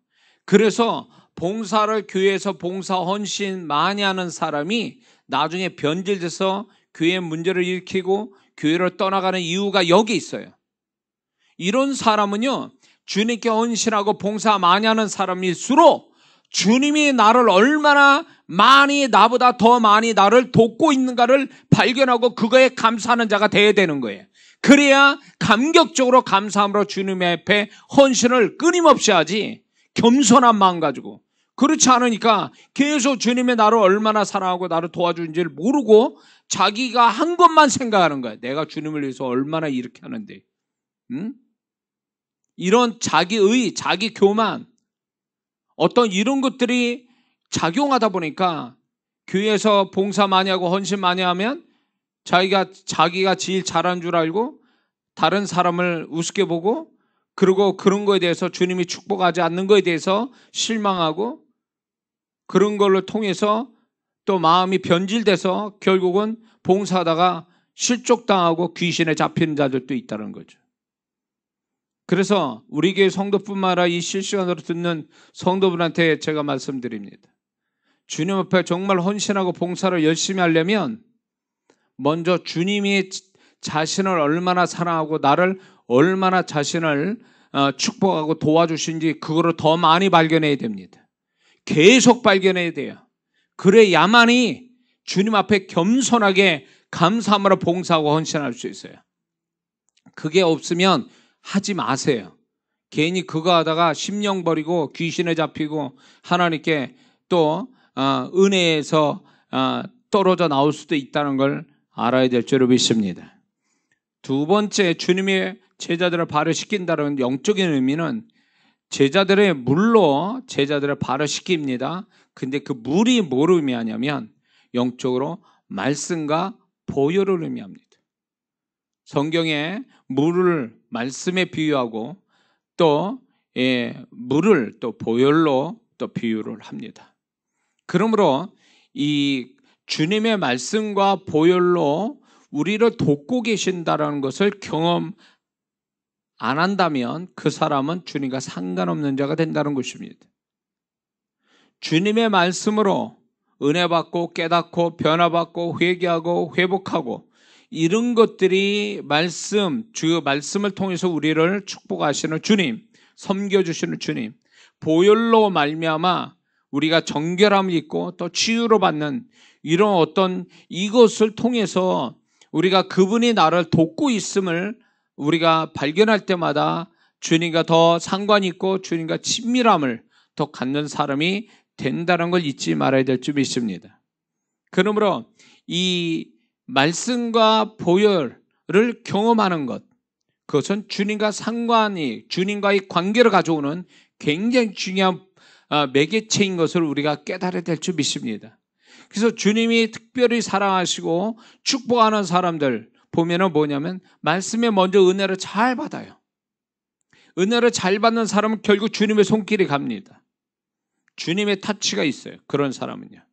그래서 봉사를 교회에서 봉사 헌신 많이 하는 사람이 나중에 변질돼서 교회의 문제를 일으키고 교회를 떠나가는 이유가 여기 있어요. 이런 사람은요, 주님께 헌신하고 봉사 많이 하는 사람일수록 주님이 나를 얼마나 많이 나보다 더 많이 나를 돕고 있는가를 발견하고 그거에 감사하는 자가 돼야 되는 거예요. 그래야 감격적으로 감사함으로 주님 앞에 헌신을 끊임없이 하지 겸손한 마음 가지고. 그렇지 않으니까 계속 주님이 나를 얼마나 사랑하고 나를 도와주는지를 모르고 자기가 한 것만 생각하는 거야. 내가 주님을 위해서 얼마나 이렇게 하는데. 응? 이런 자기 교만 어떤 이런 것들이 작용하다 보니까 교회에서 봉사 많이 하고 헌신 많이 하면 자기가 제일 잘한 줄 알고 다른 사람을 우습게 보고 그리고 그런 거에 대해서 주님이 축복하지 않는 거에 대해서 실망하고 그런 걸로 통해서 또 마음이 변질돼서 결국은 봉사하다가 실족당하고 귀신에 잡히는 자들도 있다는 거죠. 그래서 우리 교회 성도뿐만 아니라 이 실시간으로 듣는 성도분한테 제가 말씀드립니다. 주님 앞에 정말 헌신하고 봉사를 열심히 하려면 먼저 주님이 자신을 얼마나 사랑하고 나를 얼마나 자신을 축복하고 도와주신지 그거를 더 많이 발견해야 됩니다. 계속 발견해야 돼요. 그래야만이 주님 앞에 겸손하게 감사함으로 봉사하고 헌신할 수 있어요. 그게 없으면 하지 마세요. 괜히 그거 하다가 심령 버리고 귀신에 잡히고 하나님께 또 은혜에서 떨어져 나올 수도 있다는 걸 알아야 될 줄로 믿습니다. 두 번째, 주님의 제자들을 발효시킨다는 영적인 의미는 제자들의 물로 제자들을 발효시킵니다. 근데 그 물이 뭐를 의미하냐면 영적으로 말씀과 보혈을 의미합니다. 성경에 물을 말씀에 비유하고 또 물을 또 보혈로 또 비유를 합니다. 그러므로 이 주님의 말씀과 보혈로 우리를 돕고 계신다는 것을 경험 안 한다면 그 사람은 주님과 상관없는 자가 된다는 것입니다. 주님의 말씀으로 은혜 받고 깨닫고 변화받고 회개하고 회복하고 이런 것들이 주 말씀을 통해서 우리를 축복하시는 주님, 섬겨주시는 주님, 보혈로 말미암아 우리가 정결함을 입고 또 치유로 받는 이런 어떤 이것을 통해서 우리가 그분이 나를 돕고 있음을 우리가 발견할 때마다 주님과 더 상관 있고 주님과 친밀함을 더 갖는 사람이 된다는 걸 잊지 말아야 될 줄 믿습니다. 그러므로 이 말씀과 보혈을 경험하는 것, 그것은 주님과의 관계를 가져오는 굉장히 중요한 매개체인 것을 우리가 깨달아야 될 줄 믿습니다. 그래서 주님이 특별히 사랑하시고 축복하는 사람들 보면은 뭐냐면 말씀에 먼저 은혜를 잘 받아요. 은혜를 잘 받는 사람은 결국 주님의 손길이 갑니다. 주님의 타치가 있어요. 그런 사람은요.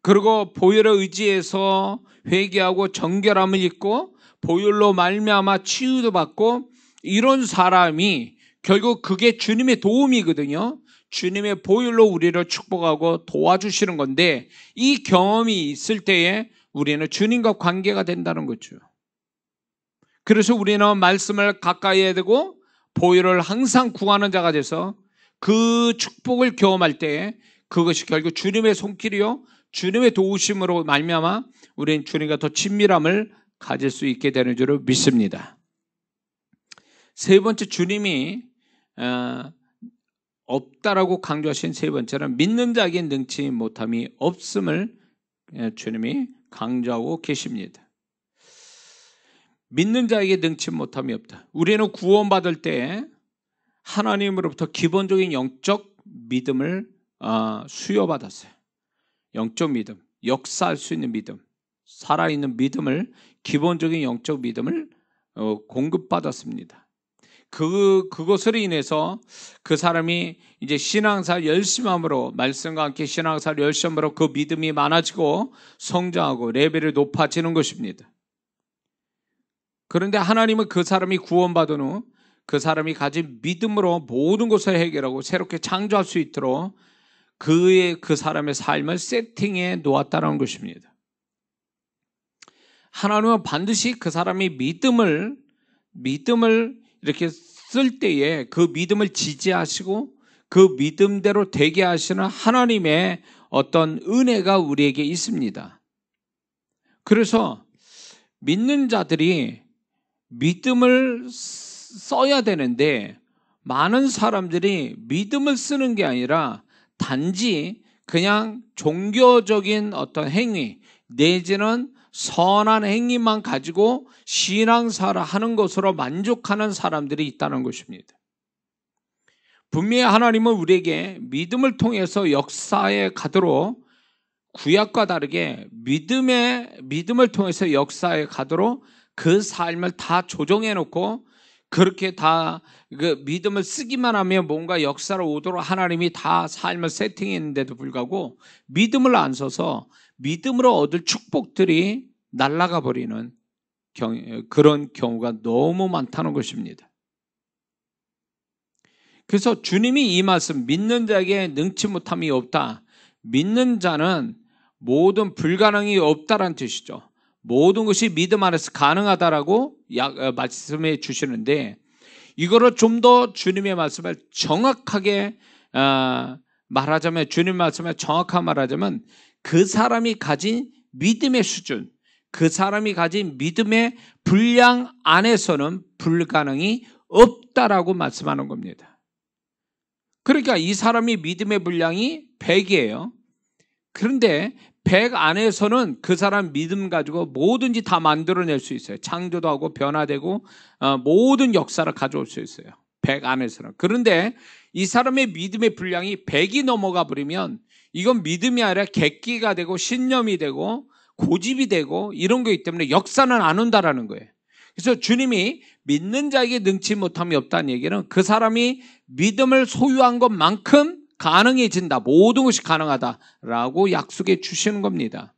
그리고 보혈의 의지에서 회개하고 정결함을 입고 보혈로 말미암아 치유도 받고 이런 사람이 결국 그게 주님의 도움이거든요. 주님의 보혈로 우리를 축복하고 도와주시는 건데 이 경험이 있을 때에 우리는 주님과 관계가 된다는 거죠. 그래서 우리는 말씀을 가까이 해야 되고 보혈을 항상 구하는 자가 돼서 그 축복을 경험할 때 그것이 결국 주님의 손길이요 주님의 도우심으로 말미암아 우리는 주님과 더 친밀함을 가질 수 있게 되는 줄을 믿습니다. 세 번째, 주님이 없다라고 강조하신 세 번째는 믿는 자에게 능치 못함이 없음을 주님이 강조하고 계십니다. 믿는 자에게 능치 못함이 없다. 우리는 구원받을 때 하나님으로부터 기본적인 영적 믿음을 수여받았어요. 영적 믿음, 역사할 수 있는 믿음, 살아있는 믿음을, 기본적인 영적 믿음을 공급받았습니다. 그것으로 인해서 그 사람이 이제 신앙생활 열심함으로, 말씀과 함께 신앙생활 열심함으로 그 믿음이 많아지고 성장하고 레벨이 높아지는 것입니다. 그런데 하나님은 그 사람이 구원받은 후 그 사람이 가진 믿음으로 모든 것을 해결하고 새롭게 창조할 수 있도록 그 사람의 삶을 세팅해 놓았다는 것입니다. 하나님은 반드시 그 사람이 믿음을 이렇게 쓸 때에 그 믿음을 지지하시고 그 믿음대로 되게 하시는 하나님의 어떤 은혜가 우리에게 있습니다. 그래서 믿는 자들이 믿음을 써야 되는데 많은 사람들이 믿음을 쓰는 게 아니라 단지 그냥 종교적인 어떤 행위 내지는 선한 행위만 가지고 신앙생활을 하는 것으로 만족하는 사람들이 있다는 것입니다. 분명히 하나님은 우리에게 믿음을 통해서 역사에 가도록, 구약과 다르게 믿음을 통해서 역사에 가도록 그 삶을 다 조정해 놓고 그렇게 다 그 믿음을 쓰기만 하면 뭔가 역사로 오도록 하나님이 다 삶을 세팅했는데도 불구하고 믿음을 안 써서 믿음으로 얻을 축복들이 날아가 버리는 그런 경우가 너무 많다는 것입니다. 그래서 주님이 이 말씀, 믿는 자에게 능치 못함이 없다. 믿는 자는 모든 불가능이 없다라는 뜻이죠. 모든 것이 믿음 안에서 가능하다라고 말씀해 주시는데 이거를 좀 더 주님의 말씀을 정확하게 말하자면, 주님 말씀을 정확하게 말하자면 그 사람이 가진 믿음의 수준, 그 사람이 가진 믿음의 분량 안에서는 불가능이 없다라고 말씀하는 겁니다. 그러니까 이 사람이 믿음의 분량이 100이에요. 그런데 100 안에서는 그 사람 믿음 가지고 뭐든지 다 만들어낼 수 있어요. 창조도 하고 변화되고 모든 역사를 가져올 수 있어요. 100 안에서는. 그런데 이 사람의 믿음의 분량이 100이 넘어가 버리면 이건 믿음이 아니라 객기가 되고 신념이 되고 고집이 되고 이런 거이기 때문에 역사는 안 온다라는 거예요. 그래서 주님이 믿는 자에게 능치 못함이 없다는 얘기는 그 사람이 믿음을 소유한 것만큼 가능해진다. 모든 것이 가능하다라고 약속해 주시는 겁니다.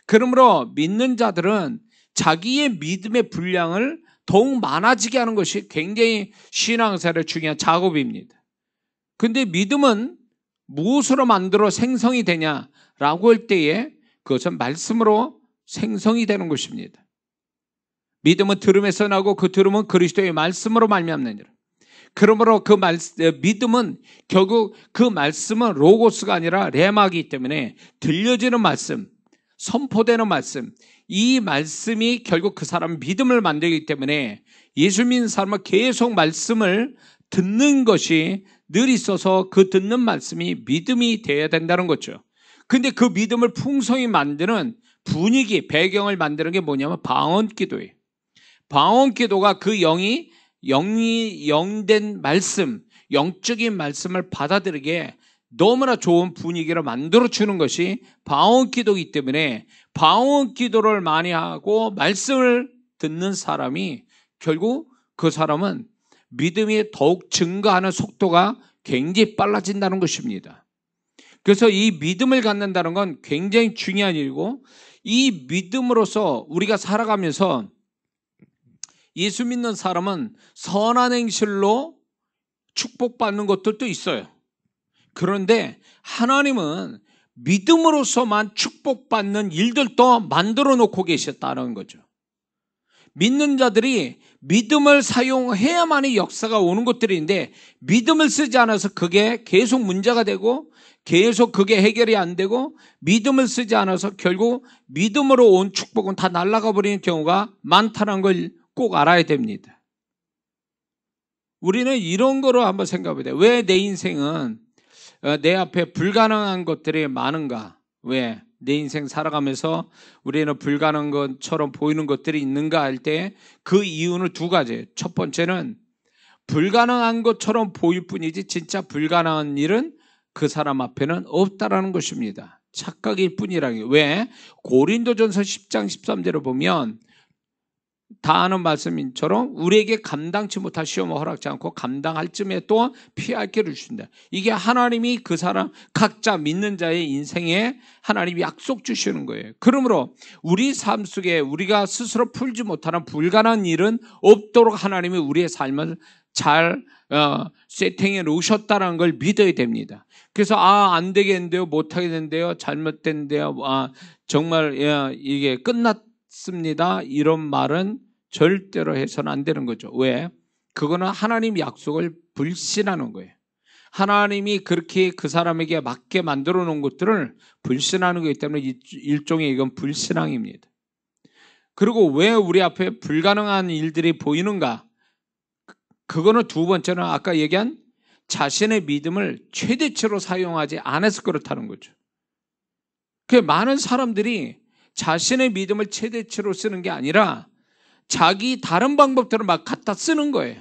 그러므로 믿는 자들은 자기의 믿음의 분량을 더욱 많아지게 하는 것이 굉장히 신앙생활의 중요한 작업입니다. 그런데 믿음은 무엇으로 만들어 생성이 되냐라고 할 때에 그것은 말씀으로 생성이 되는 것입니다. 믿음은 들음에서 나고 그 들음은 그리스도의 말씀으로 말미암느니라. 그러므로 그 믿음은 결국 그 말씀은 로고스가 아니라 레마이기 때문에 들려지는 말씀, 선포되는 말씀, 이 말씀이 결국 그 사람 믿음을 만들기 때문에 예수 믿는 사람은 계속 말씀을 듣는 것이 늘 있어서 그 듣는 말씀이 믿음이 되어야 된다는 거죠. 근데 그 믿음을 풍성히 만드는 분위기, 배경을 만드는 게 뭐냐면 방언기도예요. 방언기도가 그 영된 말씀, 영적인 말씀을 받아들이게 너무나 좋은 분위기를 만들어주는 것이 방언기도이기 때문에 방언기도를 많이 하고 말씀을 듣는 사람이 결국 그 사람은 믿음이 더욱 증가하는 속도가 굉장히 빨라진다는 것입니다. 그래서 이 믿음을 갖는다는 건 굉장히 중요한 일이고, 이 믿음으로서 우리가 살아가면서 예수 믿는 사람은 선한 행실로 축복받는 것들도 있어요. 그런데 하나님은 믿음으로서만 축복받는 일들도 만들어 놓고 계셨다는 거죠. 믿는 자들이 믿음을 사용해야만이 역사가 오는 것들인데, 믿음을 쓰지 않아서 그게 계속 문제가 되고 계속 그게 해결이 안 되고, 믿음을 쓰지 않아서 결국 믿음으로 온 축복은 다 날아가 버리는 경우가 많다는 걸 꼭 알아야 됩니다. 우리는 이런 거로 한번 생각해 봐야 돼요. 왜 내 인생은 내 앞에 불가능한 것들이 많은가? 왜 내 인생 살아가면서 우리는 불가능한 것처럼 보이는 것들이 있는가 할 때 그 이유는 두 가지예요. 첫 번째는 불가능한 것처럼 보일 뿐이지 진짜 불가능한 일은 그 사람 앞에는 없다라는 것입니다. 착각일 뿐이라는 게. 왜? 고린도전서 10장 13절을 보면 다 아는 말씀인처럼 우리에게 감당치 못할 시험을 허락지 않고 감당할 쯤에 또 피할 길을 주신다. 이게 하나님이 그 사람 각자 믿는 자의 인생에 하나님이 약속 주시는 거예요. 그러므로 우리 삶 속에 우리가 스스로 풀지 못하는 불가능한 일은 없도록 하나님이 우리의 삶을 잘 세팅해 놓으셨다는 걸 믿어야 됩니다. 그래서 안 되겠는데요, 못하겠는데요, 잘못된데요, 정말 이게 끝났습니다, 이런 말은 절대로 해서는 안 되는 거죠. 왜? 그거는 하나님 약속을 불신하는 거예요. 하나님이 그렇게 그 사람에게 맞게 만들어 놓은 것들을 불신하는 거기 때문에 일종의 이건 불신앙입니다. 그리고 왜 우리 앞에 불가능한 일들이 보이는가? 그거는 두 번째는 아까 얘기한 자신의 믿음을 최대치로 사용하지 않아서 그렇다는 거죠. 그 많은 사람들이 자신의 믿음을 최대치로 쓰는 게 아니라 자기 다른 방법들을 막 갖다 쓰는 거예요.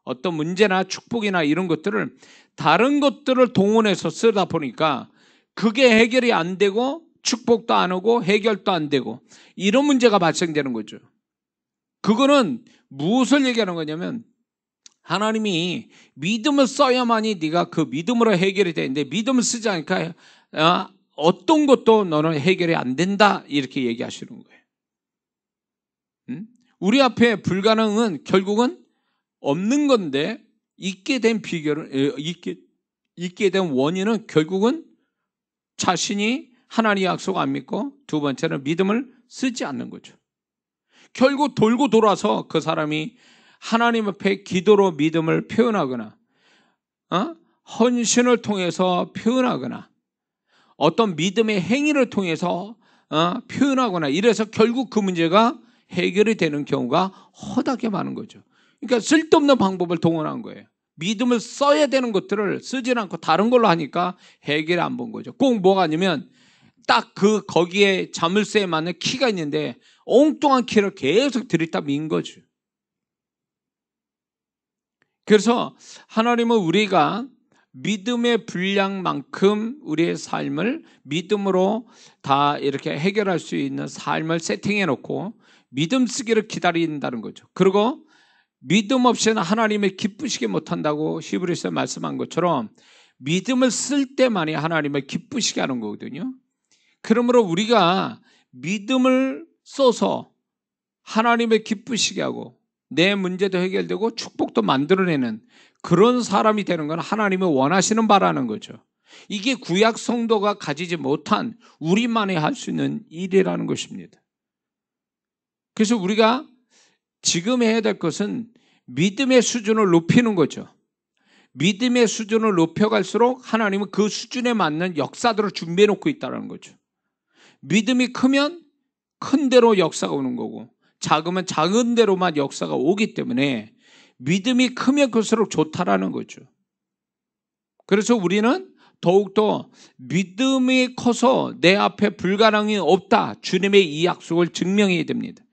어떤 문제나 축복이나 이런 것들을 다른 것들을 동원해서 쓰다 보니까 그게 해결이 안 되고 축복도 안 오고 해결도 안 되고 이런 문제가 발생되는 거죠. 그거는 무엇을 얘기하는 거냐면 하나님이 믿음을 써야만이 네가 그 믿음으로 해결이 되는데 믿음을 쓰지 않으니까 어떤 것도 너는 해결이 안 된다 이렇게 얘기하시는 거예요. 우리 앞에 불가능은 결국은 없는 건데 있게 된 비결은 있게 된 원인은 결국은 자신이 하나님의 약속 안 믿고 두 번째는 믿음을 쓰지 않는 거죠. 결국 돌고 돌아서 그 사람이 하나님 앞에 기도로 믿음을 표현하거나 헌신을 통해서 표현하거나 어떤 믿음의 행위를 통해서 표현하거나 이래서 결국 그 문제가 해결이 되는 경우가 허다하게 많은 거죠. 그러니까 쓸데없는 방법을 동원한 거예요. 믿음을 써야 되는 것들을 쓰지 않고 다른 걸로 하니까 해결이 안 본 거죠. 꼭 뭐가 아니면 딱 거기에 자물쇠에 맞는 키가 있는데 엉뚱한 키를 계속 들이다 민 거죠. 그래서 하나님은 우리가 믿음의 분량만큼 우리의 삶을 믿음으로 다 이렇게 해결할 수 있는 삶을 세팅해 놓고 믿음 쓰기를 기다린다는 거죠. 그리고 믿음 없이는 하나님을 기쁘시게 못한다고 히브리서에 말씀한 것처럼 믿음을 쓸 때만이 하나님을 기쁘시게 하는 거거든요. 그러므로 우리가 믿음을 써서 하나님을 기쁘시게 하고 내 문제도 해결되고 축복도 만들어내는 그런 사람이 되는 건 하나님이 원하시는 바라는 거죠. 이게 구약 성도가 가지지 못한 우리만이 할 수 있는 일이라는 것입니다. 그래서 우리가 지금 해야 될 것은 믿음의 수준을 높이는 거죠. 믿음의 수준을 높여갈수록 하나님은 그 수준에 맞는 역사들을 준비해 놓고 있다는 거죠. 믿음이 크면 큰 대로 역사가 오는 거고 작으면 작은 대로만 역사가 오기 때문에 믿음이 크면 클수록 좋다라는 거죠. 그래서 우리는 더욱더 믿음이 커서 내 앞에 불가능이 없다. 주님의 이 약속을 증명해야 됩니다.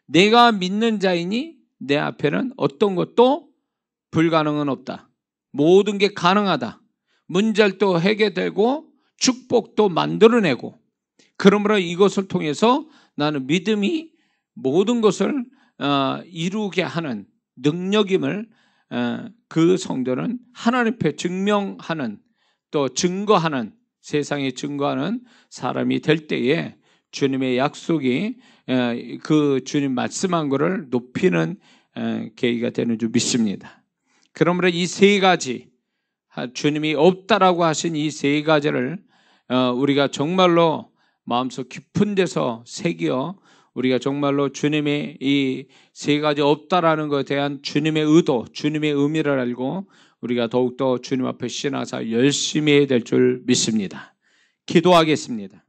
내가 믿는 자이니 내 앞에는 어떤 것도 불가능은 없다. 모든 게 가능하다. 문제도 해결되고 축복도 만들어내고 그러므로 이것을 통해서 나는 믿음이 모든 것을 이루게 하는 능력임을 그 성도는 하나님 앞에 증명하는 또 증거하는 세상에 증거하는 사람이 될 때에 주님의 약속이 그 주님 말씀한 것을 높이는 계기가 되는 줄 믿습니다. 그러므로 이 세 가지, 주님이 없다라고 하신 이 세 가지를 우리가 정말로 마음속 깊은 데서 새겨 우리가 정말로 주님의 이 세 가지 없다라는 것에 대한 주님의 의도, 주님의 의미를 알고 우리가 더욱더 주님 앞에 신앙생활 열심히 해야 될 줄 믿습니다. 기도하겠습니다.